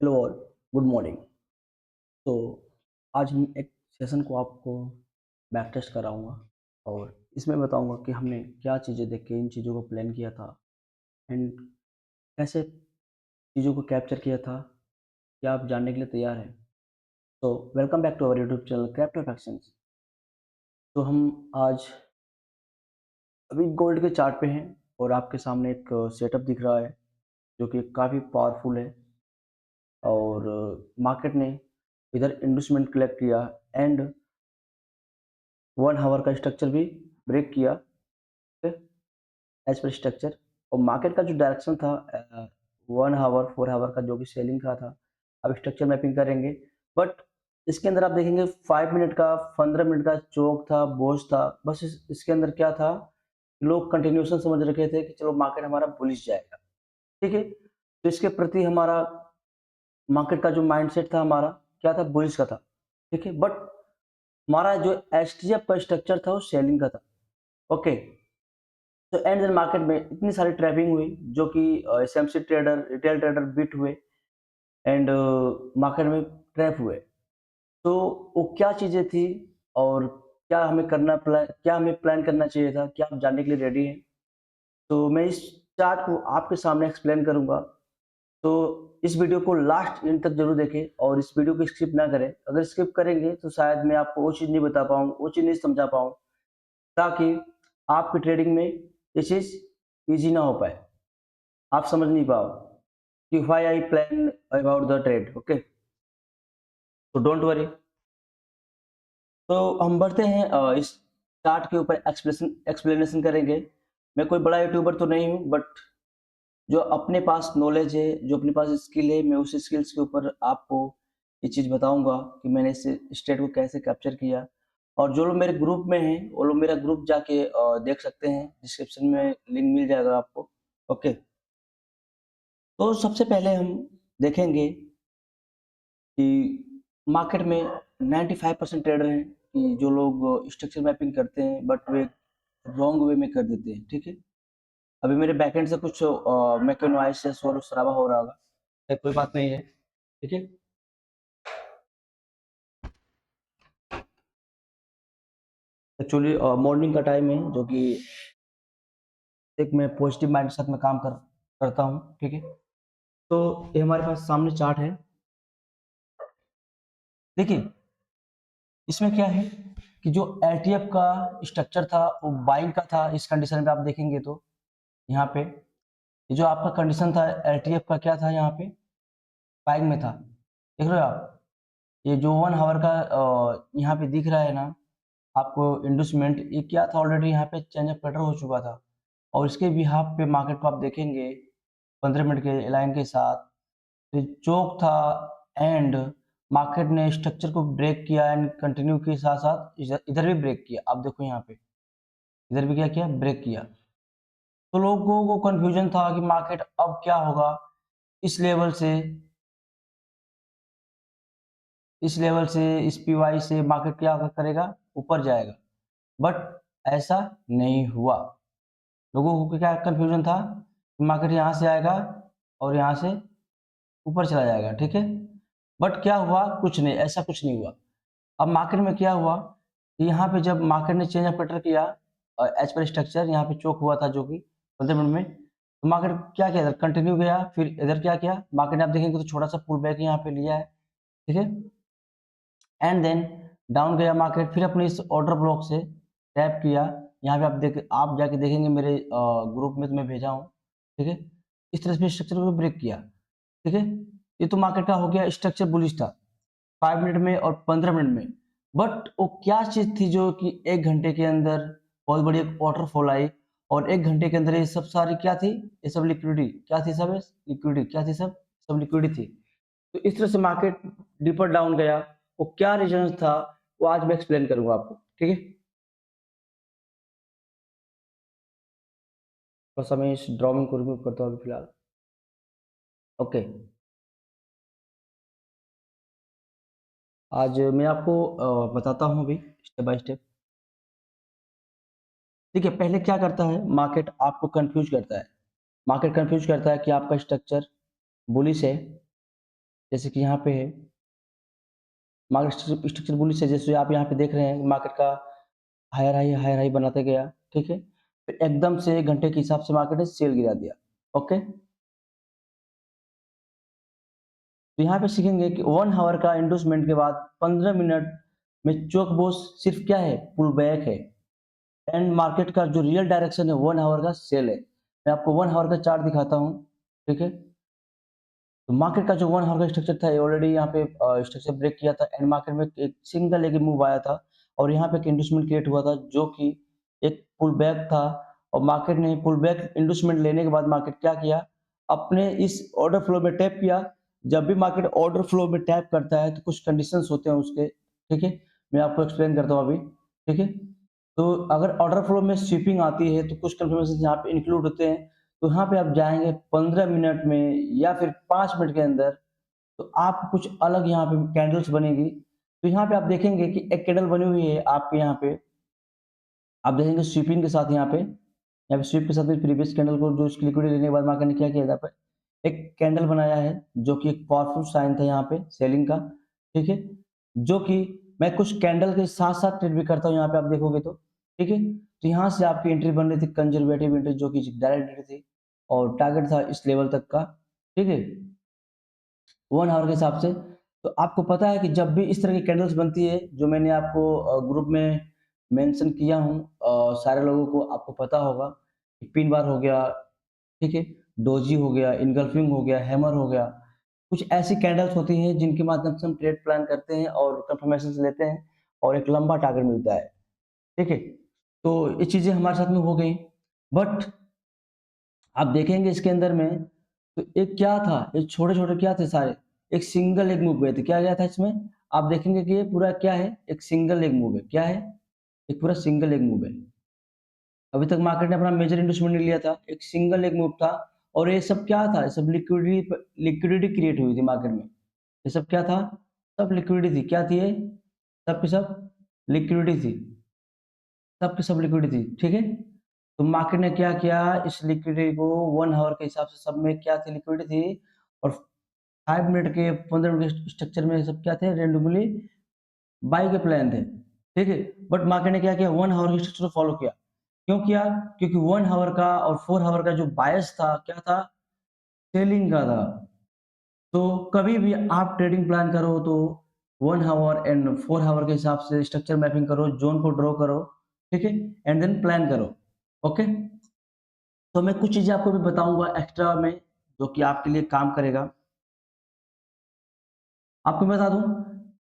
Hello all, good morning. तो आज हम एक सेशन को आपको बैक टेस्ट कराऊंगा और इसमें बताऊंगा कि हमने क्या चीज़ें देख के इन चीज़ों को प्लान किया था एंड कैसे चीज़ों को कैप्चर किया था। क्या आप जानने के लिए तैयार हैं? तो welcome back to our YouTube channel craft of actions. तो हम आज अभी गोल्ड के चार्ट पे हैं और आपके सामने एक सेटअप दिख रहा है जो कि काफ़ी पावरफुल है और मार्केट ने इधर इन्वेस्टमेंट कलेक्ट किया एंड 1 आवर का स्ट्रक्चर भी ब्रेक किया एज पर स्ट्रक्चर। और मार्केट का जो डायरेक्शन था 1 आवर 4 आवर का जो कि सेलिंग का था, अब स्ट्रक्चर मैपिंग करेंगे। बट इसके अंदर आप देखेंगे 5 मिनट का 15 मिनट का चौक था, बोझ था। बस इसके अंदर क्या था, लोग कंटिन्यूशन समझ रखे थे कि चलो मार्केट हमारा बुलिश जाएगा। ठीक है, तो इसके प्रति हमारा मार्केट का जो माइंडसेट था हमारा क्या था, बुलिश का था। ठीक है, बट हमारा जो एसटीएफ का स्ट्रक्चर था वो सेलिंग का था। ओके, तो एंड देन मार्केट में इतनी सारी ट्रैपिंग हुई जो कि SMC trader, retail trader bit हुए एंड मार्केट में ट्रैप हुए। तो वो क्या चीजें थी और क्या हमें प्लान करना चाहिए था, क्या आप जानने के लिए रेडी हैं? तो मैं इस चार्ट को आपके सामने एक्सप्लेन करूंगा। तो इस वीडियो को लास्ट एंड तक जरूर देखें और इस वीडियो को स्किप ना करें। अगर स्किप करेंगे तो शायद मैं आपको वो चीज़ नहीं बता पाऊँ, वो चीज़ नहीं समझा पाऊँ, ताकि आपकी ट्रेडिंग में ये चीज़ ईजी ना हो पाए, आप समझ नहीं पाओ कि why I plan about the trade. Okay, तो डोंट वरी। तो हम बढ़ते हैं इस चार्ट के ऊपर एक्सप्लेनेशन करेंगे। मैं कोई बड़ा यूट्यूबर तो नहीं हूँ, बट जो अपने पास नॉलेज है, जो अपने पास स्किल है, मैं उस स्किल्स के ऊपर आपको ये चीज़ बताऊंगा कि मैंने इस स्टेट को कैसे कैप्चर किया। और जो लोग मेरे ग्रुप में हैं वो लोग मेरा ग्रुप जाके देख सकते हैं, डिस्क्रिप्शन में लिंक मिल जाएगा आपको। ओके, तो सबसे पहले हम देखेंगे कि मार्केट में 95% ट्रेडर हैं कि जो लोग स्ट्रक्चर मैपिंग करते हैं बट वे रॉन्ग वे में कर देते हैं। ठीक है, अभी मेरे बैकएंड से कुछ मैक नॉइस या शोर शराबा हो रहा होगा, कोई बात नहीं है। ठीक है, एक्चुअली मॉर्निंग का टाइम है जो कि एक मैं पॉजिटिव माइंड के साथ में करता हूँ। ठीक है, तो ये हमारे पास सामने चार्ट है। देखिए, इसमें क्या है कि जो एलटीएफ का स्ट्रक्चर था वो बाइंग का था। इस कंडीशन में आप देखेंगे तो यहाँ पे ये जो आपका कंडीशन था एलटीएफ का क्या था, यहाँ पे बाइंग में था। देख रहे हो आप, ये जो 1 आवर का यहाँ पे दिख रहा है ना आपको इंडस्टमेंट, ये क्या था, ऑलरेडी यहाँ पे चेंज ऑफ पैटर्न हो चुका था। और इसके बिहाफ पे मार्केट को आप देखेंगे 15 मिनट के लाइन के साथ तो चोक था एंड मार्केट ने स्ट्रक्चर को ब्रेक किया एंड कंटिन्यू के साथ साथ इधर भी ब्रेक किया। आप देखो यहाँ पे इधर भी क्या किया, ब्रेक किया। तो लोगों को कंफ्यूजन था कि मार्केट अब क्या होगा, इस लेवल से इस लेवल से इस पीवाई से मार्केट क्या करेगा, ऊपर जाएगा। बट ऐसा नहीं हुआ। लोगों को क्या कंफ्यूजन था, मार्केट यहाँ से आएगा और यहाँ से ऊपर चला जाएगा। ठीक है, बट क्या हुआ, कुछ नहीं, ऐसा कुछ नहीं हुआ। अब मार्केट में क्या हुआ कि यहाँ पे जब मार्केट ने चेंज ऑफ पैटर्न किया एज पर स्ट्रक्चर, यहाँ पे चोक हुआ था जो कि 15 मिनट में, तो मार्केट क्या किया, इधर कंटिन्यू गया, फिर इधर क्या किया मार्केट ने, आप देखेंगे तो छोटा सा पुल बैक यहाँ पे लिया है। ठीक है, एंड देन डाउन गया मार्केट, फिर अपने इस ऑर्डर ब्लॉक से टैप किया। यहाँ पे आप जाके देखेंगे मेरे ग्रुप में तो मैं भेजा हूँ। ठीक है, इस तरह से स्ट्रक्चर को ब्रेक किया। ठीक है, ये तो मार्केट का हो गया स्ट्रक्चर बुलिश था 5 मिनट में और 15 मिनट में। बट वो क्या चीज थी जो कि 1 घंटे के अंदर बहुत बड़ी एक वाटरफॉल आई और 1 घंटे के अंदर ये सब सारी क्या थी, ये सब लिक्विडिटी क्या थी, सब लिक्विडिटी क्या थी, सब सब लिक्विडिटी थी। तो इस तरह से मार्केट डीपर डाउन गया। वो क्या रीजन था वो आज मैं एक्सप्लेन करूंगा आपको। ठीक है, बस मैं इस ड्राइंग को रिमूव करता हूँ अभी फिलहाल। ओके, आज मैं आपको बताता हूँ अभी स्टेप बाय स्टेप। ठीक है, पहले क्या करता है मार्केट, आपको कंफ्यूज करता है। मार्केट कंफ्यूज करता है कि आपका स्ट्रक्चर बुलिश है जैसे कि यहाँ पे है मार्केट स्ट्रक्चर बुलिश है, जैसे आप यहाँ पे देख रहे हैं मार्केट का हायर हाई बनाते गया, ठीक है? फिर एकदम से 1 घंटे के हिसाब से मार्केट ने सेल गिरा दिया, ओके? तो यहाँ पे सीखेंगे कि 1 हावर का इंडोर्समेंट के बाद 15 मिनट में चोक बोस सिर्फ क्या है? पुल बैक है एंड मार्केट का जो रियल डायरेक्शन है 1 हावर का सेल है। मैं आपको 1 हावर का चार्ट दिखाता हूँ, ठीक है? तो मार्केट का जो 1 हावर का स्ट्रक्चर था, ये ऑलरेडी यहाँ पे स्ट्रक्चर ब्रेक किया था एंड मार्केट में एक सिंगल लेग मूव आया था और यहाँ पे एक इंडोर्समेंट क्रिएट हुआ था, जो कि एक पुल बैक था और मार्केट ने पुल बैक इंडोर्समेंट लेने के बाद मार्केट क्या किया? अपने इस ऑर्डर फ्लो में टैप किया। जब भी मार्केट ऑर्डर फ्लो में टैप करता है, तो कुछ कंडीशंस होते हैं उसके, ठीक है? मैं आपको एक्सप्लेन करता हूँ अभी, ठीक है? तो अगर ऑर्डर फ्लो में स्वीपिंग आती है, तो कुछ कंफर्मेशन यहाँ पे इंक्लूड होते हैं। तो यहाँ पे आप जाएँगे 15 मिनट में या फिर 5 मिनट के अंदर, तो आपको कुछ अलग यहाँ पे कैंडल्स बनेगी। तो यहाँ पे आप देखेंगे कि एक कैंडल बनी हुई है आपके यहाँ पे, आप देखेंगे स्वीपिंग के साथ यहाँ पे स्वीप के साथ में प्रीवियस कैंडल को जो उसकी लिक्विडिटी लेने के बाद मार्केट ने क्या किया यहाँ पे, एक कैंडल बनाया है, जो कि एक पावरफुल साइन था यहाँ पे सेलिंग का, ठीक है? जो कि मैं कुछ कैंडल के साथ-साथ ट्रेड भी करता हूँ यहाँ पे आप देखोगे तो, ठीक है? तो यहाँ से आपकी एंट्री बन रही थी कंजर्वेटिव एंट्री, जो कि डायरेक्ट एंट्री थी और टारगेट था इस लेवल तक का, ठीक है? 1 आवर के हिसाब से। तो आपको पता है कि जब भी इस तरह की कैंडल्स बनती है, जो मैंने आपको ग्रुप में मेंशन किया हूँ, सारे लोगों को आपको पता होगा कि पिन बार हो गया, ठीक है? डोजी हो गया, इनगल्फिंग हो गया, हैमर हो गया। कुछ ऐसी कैंडल्स होती हैं जिनके माध्यम से हम ट्रेड प्लान करते हैं और कंफर्मेशंस लेते हैं और एक लंबा टारगेट मिलता है, ठीक है? तो ये चीज़ें हमारे साथ में हो गई। बट आप देखेंगे इसके अंदर में, तो एक क्या था, ये छोटे-छोटे क्या थे सारे, एक सिंगल लेग मूव गए थे। क्या गया था इसमें? आप देखेंगे कि ये पूरा क्या है, एक सिंगल लेग मूव है। क्या है? एक पूरा सिंगल लेग मूव है। अभी तक मार्केट ने अपना मेजर इंडस्ट्रूमेंट नहीं लिया था, एक सिंगल लेग मूव था और ये सब क्या था? ये सब लिक्विडिटी क्रिएट हुई थी मार्केट में। ये सब क्या था? सब लिक्विडिटी थी। क्या थी ये? सब की सब लिक्विडिटी थी। सब की सब लिक्विडिटी थी, ठीक है? तो मार्केट ने क्या किया? इस लिक्विडिटी को 1 हावर के हिसाब से सब में क्या थी? लिक्विडिटी थी और 5 मिनट के 15 मिनट के स्ट्रक्चर में सब क्या थे? रैंडमली बाय के प्लान थे, ठीक है? बट मार्केट ने क्या किया? 1 हावर के स्ट्रक्चर को फॉलो किया। क्यों किया? क्योंकि 1 हावर का और 4 हावर का जो बायस था, क्या था? सेलिंग का था। तो कभी भी आप ट्रेडिंग प्लान करो तो 1 हावर एंड 4 हावर के हिसाब से स्ट्रक्चर मैपिंग करो, ज़ोन को ड्रॉ करो, ठीक है? एंड देन प्लान करो, ओके? तो मैं कुछ चीज़ें आपको भी बताऊँगा एक्स्ट्रा में, जो कि आपके लिए काम करेगा। आपको मैं बता दूँ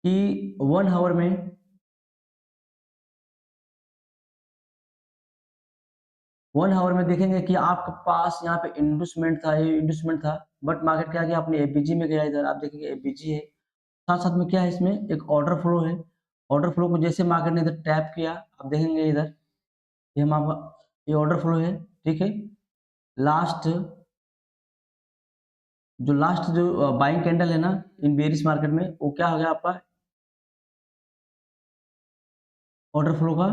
कि 1 हावर में 1 हावर में देखेंगे कि आपके पास यहाँ पे इन्वेस्टमेंट था, ये इन्वेस्टमेंट था, बट मार्केट क्या किया? आपने एपीजी में गया इधर, आप देखेंगे एपीजी है, साथ-साथ में क्या है इसमें? एक ऑर्डर फ्लो है। ऑर्डर फ्लो को जैसे मार्केट ने इधर टैप किया, आप देखेंगे इधर, ये हम आपका ये ऑर्डर फ्लो है, ठीक है? लास्ट जो बाइंग कैंडल है ना इन बेयरिश मार्केट में, वो क्या हो गया आपका? ऑर्डर फ्लो का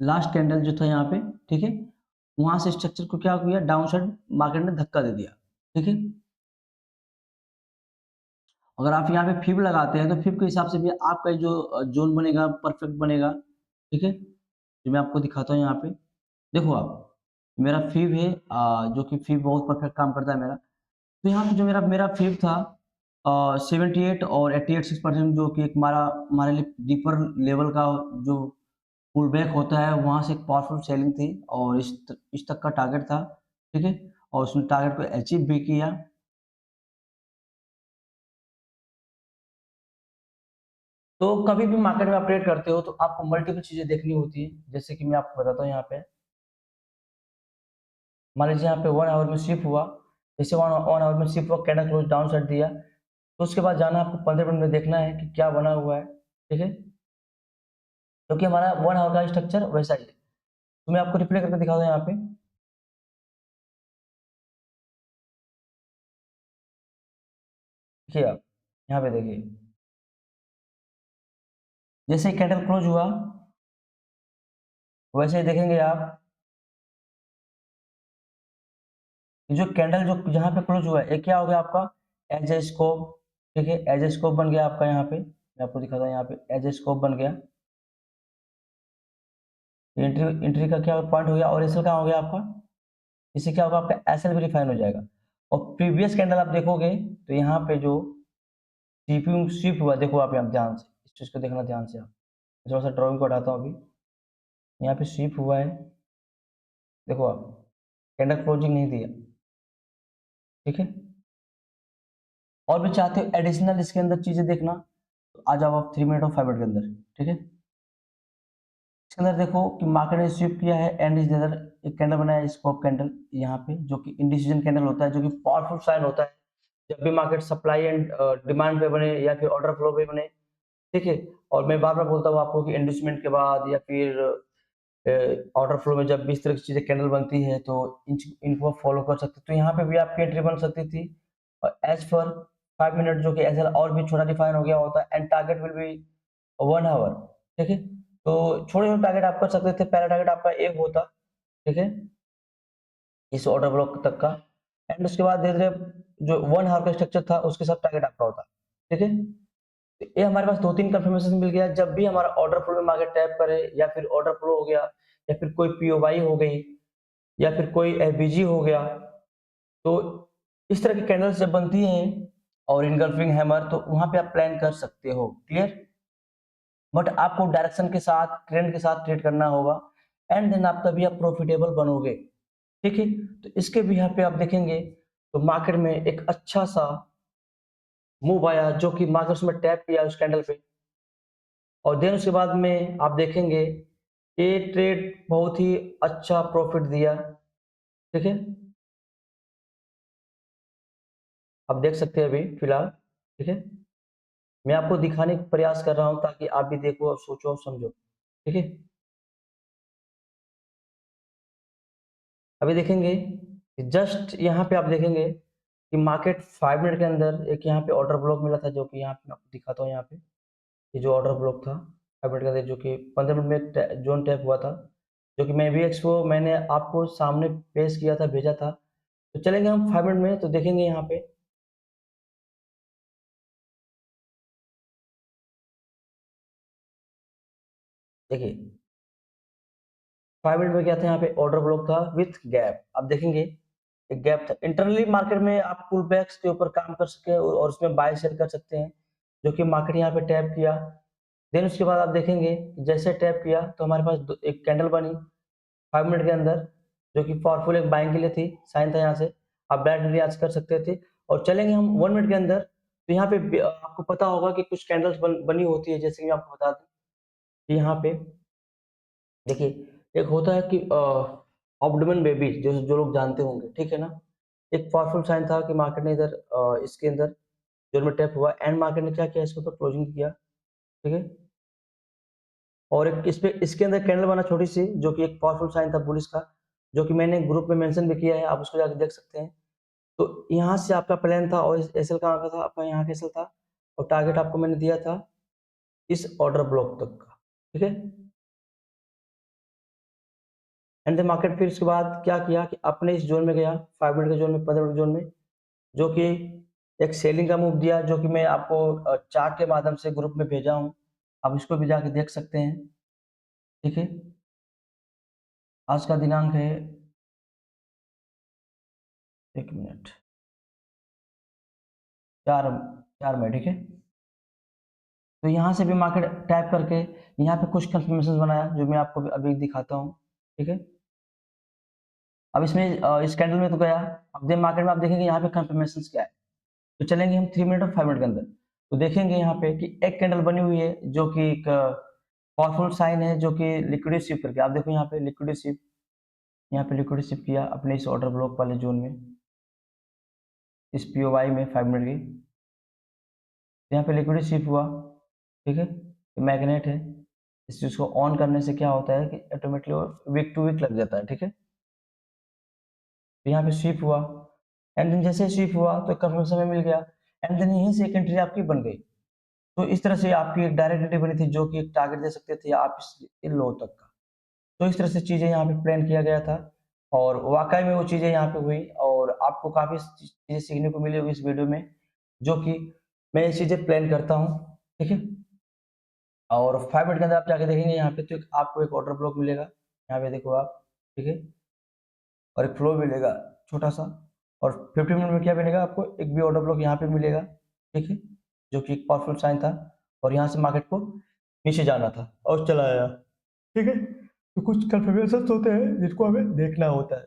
लास्ट कैंडल जो था यहाँ पे, ठीक है? वहाँ से स्ट्रक्चर को क्या किया? डाउन साइड मार्केट ने धक्का दे दिया, ठीक है? अगर आप यहाँ पे फिब लगाते हैं, तो फिब के हिसाब से भी आपका जो ज़ोन बनेगा, परफेक्ट बनेगा, ठीक है? जो मैं आपको दिखाता हूँ यहाँ पे। देखो आप, मेरा फिब है जो कि फिब बहुत परफेक्ट काम करता है मेरा। तो यहाँ पे जो मेरा मेरा फिब था 78 और 88% जो कि एक हमारे लिए डीपर लेवल का जो पुल बैक होता है, वहाँ से एक पावरफुल सेलिंग थी और इस तक का टारगेट था, ठीक है? और उसने टारगेट को अचीव भी किया। तो कभी भी मार्केट में आप ट्रेड करते हो, तो आपको मल्टीपल चीज़ें देखनी होती है। जैसे कि मैं आपको बताता हूँ यहाँ पे, मान लीजिए यहाँ पे 1 आवर में शिफ्ट हुआ, जैसे 1 आवर में शिफ्ट हुआ, कैंडल क्लोज़ डाउन साइड दिया, तो उसके बाद जाना आपको 15 मिनट में देखना है कि क्या बना हुआ है, ठीक है? क्योंकि हमारा 1 आवर का स्ट्रक्चर वैसा ही है। तो मैं आपको रिप्ले करके दिखाता हूँ यहाँ पे, देखिए आप, यहाँ पे देखिए। जैसे ही कैंडल क्लोज़ हुआ, वैसे ही देखेंगे आप, कि जो कैंडल जो जहाँ पे क्लोज़ हुआ है, ये क्या हो गया आपका? एज ए स्कोप, ठीक है, एज ए स्कोप बन गया आपका यहाँ पे, मैं आपको दिखाता हूँ यहाँ पे एज ए स्कोप बन गया। एंट्री एंट्री का क्या पॉइंट हो गया और एसएल कहाँ हो गया आपका, इससे क्या होगा आपका एसएल भी रिफाइन हो जाएगा। और प्रीवियस कैंडल आप देखोगे तो यहाँ पे जो सीपीयू शिफ्ट हुआ, देखो आप यहाँ ध्यान से इस चीज को देखना ध्यान से आप, थोड़ा सा ड्राइंग को हटाता हूँ अभी, यहाँ पे शिफ्ट हुआ है, देखो आप कैंडल क्लोजिंग नहीं दिया, ठीक है। और भी चाहते हो एडिशनल इसके अंदर चीजें देखना तो आ जाओ आप 3 मिनट और 5 मिनट के अंदर, ठीक है। इसके अंदर देखो कि मार्केट ने स्विप किया है एंड इस अंदर एक कैंडल बनाया है स्कॉप कैंडल यहाँ पे, जो कि इंडिसीजन कैंडल होता है, जो कि पावरफुल साइन होता है जब भी मार्केट सप्लाई एंड डिमांड पे बने या फिर ऑर्डर फ्लो पे बने, ठीक है। और मैं बार बार बोलता हूँ आपको कि इंडस्टमेंट के बाद या फिर ऑर्डर फ्लो में जब भी इस तरह की चीजें कैंडल बनती है तो इनको फॉलो कर सकते, तो यहाँ पे भी आपकी एंट्री बन सकती थी। और एज पर 5 मिनट जो कि एज और भी छोटा डिफाइन हो गया होता है and target will be 1 hour, ठीक है। तो छोटे छोटे टारगेट आप कर सकते थे, पहला टारगेट आपका एक होता, ठीक है, इस ऑर्डर ब्लॉक तक का, एंड उसके बाद धीरे धीरे जो 1 आवर का स्ट्रक्चर था उसके साथ टारगेट आपका होता, ठीक है। तो ये हमारे पास 2-3 कंफर्मेशन मिल गया, जब भी हमारा ऑर्डर फ्लो में मार्केट टैप करे या फिर ऑर्डर फ्लो हो गया या फिर कोई पीओवाई हो गई या फिर कोई एफबीजी हो गया, तो इस तरह की कैंडल्स जब बनती हैं और इनगल्फिंग हैमर, तो वहां पे आप प्लान कर सकते हो, क्लियर। बट आपको डायरेक्शन के साथ ट्रेंड के साथ ट्रेड करना होगा एंड देन आप तभी आप प्रॉफिटेबल बनोगे, ठीक है। तो इसके भी यहाँ पे आप देखेंगे तो मार्केट में एक अच्छा सा मूव आया जो कि मार्केट में टैप किया उस कैंडल पे, और देन उसके बाद में आप देखेंगे ये ट्रेड बहुत ही अच्छा प्रॉफिट दिया, ठीक है। आप देख सकते हैं अभी फिलहाल, ठीक है। मैं आपको दिखाने का प्रयास कर रहा हूं ताकि आप भी देखो और सोचो और समझो, ठीक है। अभी देखेंगे जस्ट यहाँ पे आप देखेंगे कि मार्केट 5 मिनट के अंदर एक यहाँ पे ऑर्डर ब्लॉक मिला था, जो कि यहाँ पे मैं आपको दिखाता हूँ, यहाँ पे ये जो ऑर्डर ब्लॉक था 5 मिनट के अंदर, जो कि 15 मिनट में जोन टैप हुआ था, जो कि मैं भी एक्सपो मैंने आपको सामने पेश किया था, भेजा था। तो चलेंगे हम 5 मिनट में तो देखेंगे यहाँ पे, देखिए 5 मिनट में क्या था, यहाँ पे ऑर्डर ब्लॉक था विथ गैप, आप देखेंगे एक गैप था। इंटरनली मार्केट में आप पुल बैक्स के ऊपर काम कर सकते हैं और उसमें बाय सेल कर सकते हैं, जो कि मार्केट यहाँ पे टैप किया। देन उसके बाद आप देखेंगे जैसे टैप किया तो हमारे पास एक कैंडल बनी 5 मिनट के अंदर, जो कि पावरफुल एक बाइंग के लिए थी, साइन था यहाँ से, आप बैट रियाज कर सकते थे। और चलेंगे हम 1 मिनट के अंदर, तो यहाँ पे आपको पता होगा कि कुछ कैंडल्स बनी होती है, जैसे कि मैं आपको बता दूं कि यहाँ पे देखिए एक होता है कि ऑब्डोमेन बेबी, जो जो लोग जानते होंगे, ठीक है ना। एक पावरफुल साइन था कि मार्केट ने इधर इसके अंदर जोन में टैप हुआ एंड मार्केट ने क्या किया, इसके ऊपर क्लोजिंग किया, ठीक है। और एक इस पे इसके अंदर कैंडल बना छोटी सी, जो कि एक पावरफुल साइन था बुलिश का, जो कि मैंने ग्रुप में मेंशन भी किया है, आप उसको जाकर देख सकते हैं। तो यहाँ से आपका प्लान था और एसएल कहाँ का था आपका, यहाँ का एसएल था, और टारगेट आपको मैंने दिया था इस ऑर्डर ब्लॉक तक का, ठीक है। एंड द मार्केट फिर उसके बाद क्या किया कि अपने इस जोन में गया, 5 मिनट के जोन में, 15 मिनट के जोन में, जो कि एक सेलिंग का मूव दिया, जो कि मैं आपको चार्ट के माध्यम से ग्रुप में भेजा हूँ, आप इसको भी जाके देख सकते हैं, ठीक है। आज का दिनांक है, 1 मिनट, 4 4 मई, ठीक है। तो यहाँ से भी मार्केट टैप करके यहाँ पे कुछ कंफर्मेशन बनाया, जो मैं आपको अभी दिखाता हूँ, ठीक है। अब इसमें इस कैंडल में तो गया, अब दे मार्केट में आप देखेंगे यहाँ पे कंफर्मेशन क्या है। तो चलेंगे हम 3 मिनट और 5 मिनट के अंदर, तो देखेंगे यहाँ पे कि एक कैंडल बनी हुई है, जो कि एक पावरफुल साइन है, जो कि लिक्विड शिफ्ट करके, आप देखो यहाँ पे लिक्विड शिफ्ट, यहाँ पे लिक्विड शिफ्ट किया अपने इस ऑर्डर ब्लॉक वाले जोन में, इस पीओवाई में 5 मिनट की, यहाँ पे लिक्विड शिफ्ट हुआ, ठीक है। मैग्नेट है, इस चीज को ऑन करने से क्या होता है कि ऑटोमेटिकली वीक टू वीक लग जाता है, ठीक है। तो यहाँ पे स्वीप हुआ एंड देन जैसे स्वीप हुआ तो कंफर्मेशन में मिल गया एंड देन यहीं से एक एंट्री आपकी बन गई। तो इस तरह से आपकी एक डायरेक्ट एंट्री बनी थी, जो कि एक टारगेट दे सकते थे आप इस लो तक का। तो इस तरह से चीजें यहाँ पे प्लान किया गया था और वाकई में वो चीजें यहाँ पे हुई और आपको काफी चीजें सीखने को मिली होगी इस वीडियो में। जो कि मैं ये चीज़ें प्लान करता हूँ, ठीक है? और 5 मिनट के अंदर आप जाके देखेंगे यहाँ पे तो आपको एक ऑर्डर ब्लॉक मिलेगा, यहाँ पे देखो आप, ठीक है? और एक फ्लो मिलेगा छोटा-सा और 15 मिनट में क्या मिलेगा आपको एक भी ऑर्डर ब्लॉक यहाँ पे मिलेगा, ठीक है? जो कि एक पावरफुल साइन था और यहाँ से मार्केट को नीचे जाना था और चला आया, ठीक है? तो कुछ कन्फर्मेशंस होते हैं जिसको हमें देखना होता है।